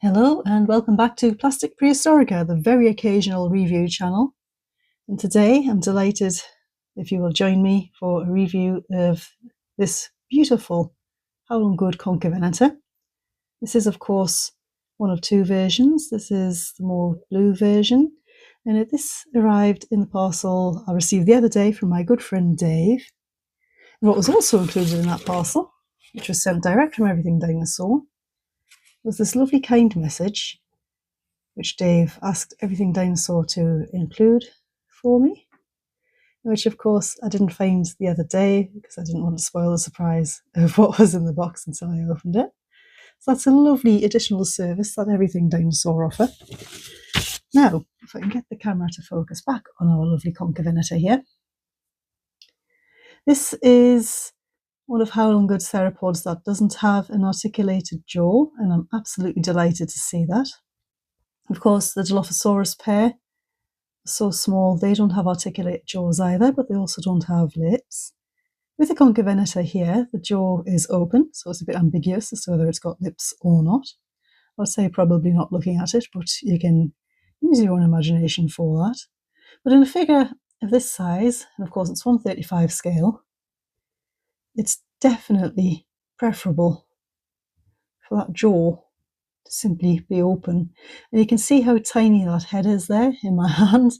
Hello and welcome back to Plastic Prehistorica, the very occasional review channel. And today I'm delighted if you will join me for a review of this beautiful Haolonggood Concavenator. This is of course one of two versions. This is the more blue version, and this arrived in the parcel I received the other day from my good friend Dave. And what was also included in that parcel, which was sent direct from Everything Dinosaur, was this lovely kind message which Dave asked Everything Dinosaur to include for me, which of course I didn't find the other day because I didn't want to spoil the surprise of what was in the box until I opened it. So that's a lovely additional service that Everything Dinosaur offer. Now, if I can get the camera to focus back on our lovely Concavenator here. This is one of Haolonggood's theropods that doesn't have an articulated jaw, and I'm absolutely delighted to see that. Of course, the Dilophosaurus pair are so small they don't have articulated jaws either, but they also don't have lips. With the Concavenator here, the jaw is open, so it's a bit ambiguous as to whether it's got lips or not. I would say probably not looking at it, but you can use your own imagination for that. But in a figure of this size, and of course it's 1/35 scale, it's definitely preferable for that jaw to simply be open. And you can see how tiny that head is there in my hand,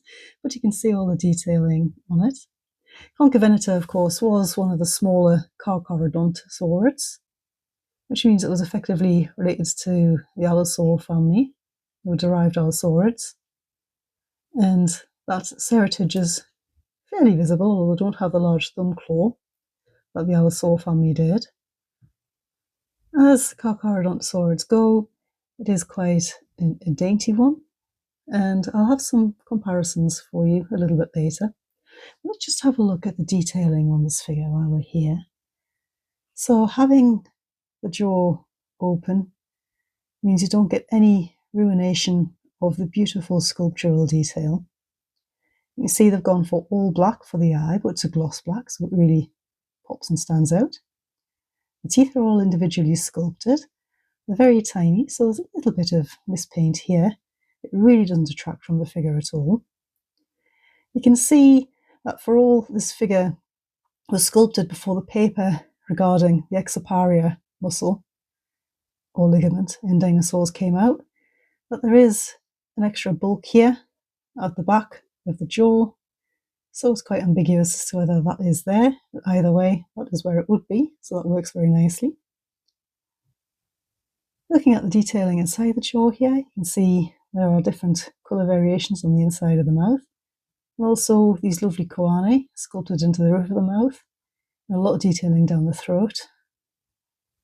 but you can see all the detailing on it. Concavenator, of course, was one of the smaller Carcharodontosaurids, which means it was effectively related to the Allosaur family, or derived Allosaurids. And that heritage is fairly visible, although they don't have the large thumb claw that the Allosaur family did. As Carcharodontosaurids go, it is quite a dainty one, and I'll have some comparisons for you a little bit later. Let's just have a look at the detailing on this figure while we're here. So having the jaw open means you don't get any ruination of the beautiful sculptural detail. You can see they've gone for all black for the eye, but it's a gloss black, so it really pops and stands out. The teeth are all individually sculpted. They're very tiny, so there's a little bit of mispaint here. It really doesn't detract from the figure at all. You can see that for all this figure was sculpted before the paper regarding the exoparia muscle or ligament in dinosaurs came out, that there is an extra bulk here at the back of the jaw, so it's quite ambiguous as to whether that is there. But either way, that is where it would be, so that works very nicely. Looking at the detailing inside the jaw here, you can see there are different colour variations on the inside of the mouth, and also these lovely choanae sculpted into the roof of the mouth, and a lot of detailing down the throat,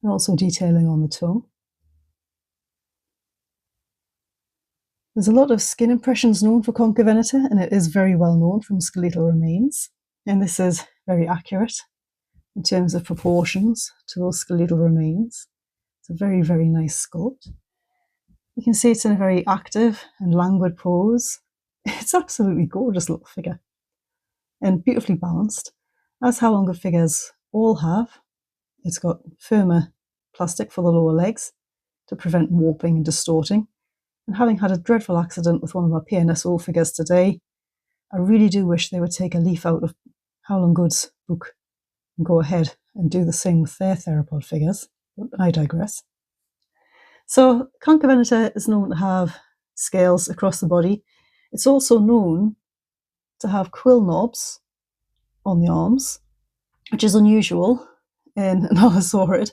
and also detailing on the tongue. There's a lot of skin impressions known for Concavenator, and it is very well known from skeletal remains, and this is very accurate in terms of proportions to those skeletal remains. It's a very, very nice sculpt. You can see it's in a very active and languid pose. It's absolutely gorgeous little figure and beautifully balanced, as Haolonggood figures all have. It's got firmer plastic for the lower legs to prevent warping and distorting. And having had a dreadful accident with one of my PNSO figures today, I really do wish they would take a leaf out of Haolonggood's book and go ahead and do the same with their theropod figures, but I digress. So Concavenator is known to have scales across the body. It's also known to have quill knobs on the arms, which is unusual in an Allosaurid.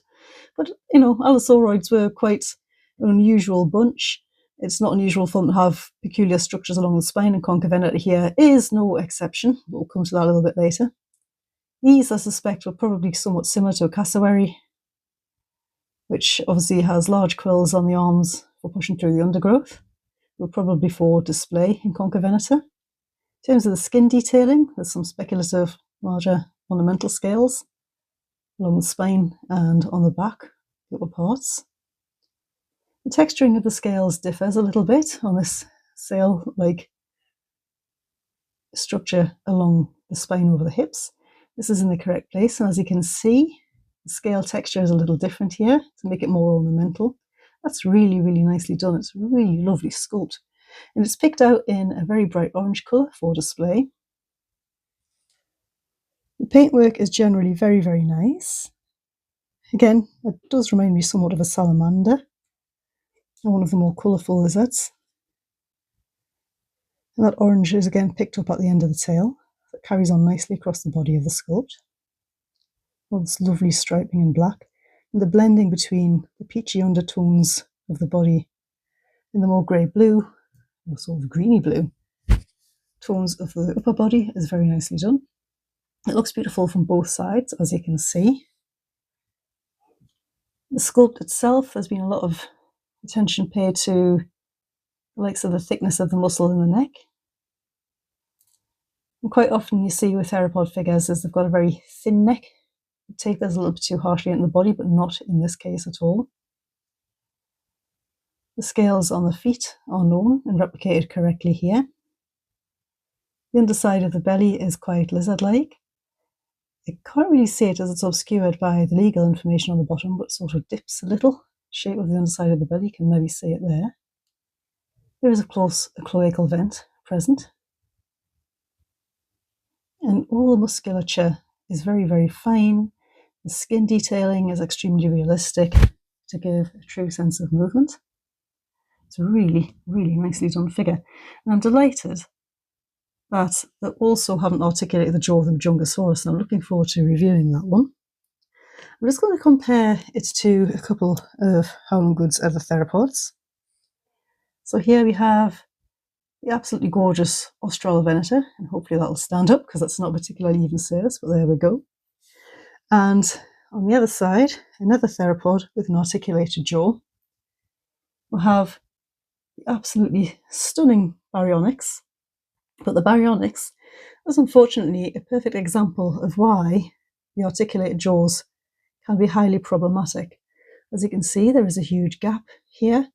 But, you know, Allosauroids were quite an unusual bunch. It's not unusual for them to have peculiar structures along the spine, and Concavenator here is no exception. We'll come to that a little bit later. These, I suspect, were probably somewhat similar to a cassowary, which obviously has large quills on the arms for pushing through the undergrowth. They were probably for display in Concavenator. In terms of the skin detailing, there's some speculative, larger ornamental scales along the spine and on the back, the upper parts. The texturing of the scales differs a little bit on this sail-like structure along the spine over the hips. This is in the correct place, and as you can see, the scale texture is a little different here to make it more ornamental. That's really, really nicely done. It's a really lovely sculpt. And it's picked out in a very bright orange colour for display. The paintwork is generally very, very nice. Again, it does remind me somewhat of a salamander, and one of the more colourful lizards. And that orange is again picked up at the end of the tail. It carries on nicely across the body of the sculpt. All this lovely striping in black, and the blending between the peachy undertones of the body and the more grey-blue, or sort of greeny-blue, tones of the upper body is very nicely done. It looks beautiful from both sides, as you can see. The sculpt itself, there's been a lot of attention paid to the likes of the thickness of the muscle in the neck. And quite often you see with theropod figures is they've got a very thin neck. It tapers a little bit too harshly into the body, but not in this case at all. The scales on the feet are known and replicated correctly here. The underside of the belly is quite lizard-like. I can't really see it as it's obscured by the legal information on the bottom, but sort of dips a little. The shape of the underside of the belly, you can maybe see it there. There is, of course, a cloacal vent present. And all the musculature is very, very fine. The skin detailing is extremely realistic to give a true sense of movement. It's a really, really nicely done figure. And I'm delighted that they also haven't articulated the jaw of the Majungasaurus, and I'm looking forward to reviewing that one. I'm just going to compare it to a couple of Haolonggood's other theropods. So here we have the absolutely gorgeous Australovenator, and hopefully that'll stand up because that's not particularly even surface, but there we go. And on the other side, another theropod with an articulated jaw. We'll have the absolutely stunning Baryonyx, but the Baryonyx is unfortunately a perfect example of why the articulated jaws can be highly problematic. As you can see, there is a huge gap here.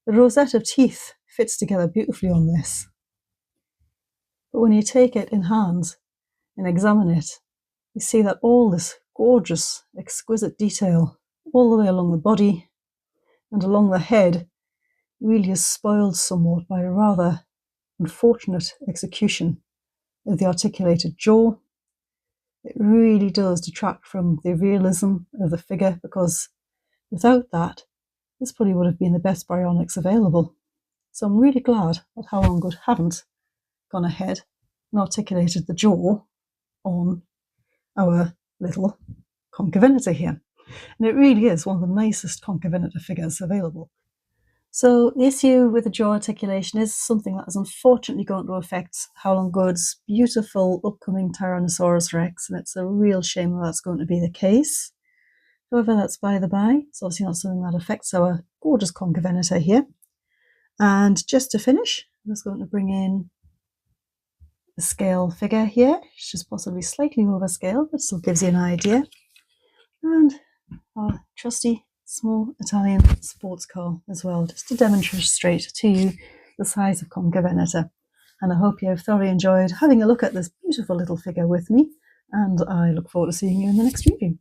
The rosette of teeth fits together beautifully on this. But when you take it in hand and examine it, you see that all this gorgeous, exquisite detail all the way along the body and along the head really is spoiled somewhat by a rather unfortunate execution of the articulated jaw. It really does detract from the realism of the figure, because without that, this probably would have been the best Baryonyx available. So I'm really glad that Haolonggood haven't gone ahead and articulated the jaw on our little Concavenator here. And it really is one of the nicest Concavenator figures available. So the issue with the jaw articulation is something that is unfortunately going to affect Haolonggood's beautiful upcoming Tyrannosaurus Rex, and it's a real shame that that's going to be the case. However, that's by the by. It's obviously not something that affects our gorgeous Concavenator here. And just to finish, I'm just going to bring in the scale figure here. It's just possibly slightly over scale, but still gives you an idea. And our trusty small Italian sports car as well, just to demonstrate to you the size of Concavenator. And I hope you have thoroughly enjoyed having a look at this beautiful little figure with me, and I look forward to seeing you in the next review.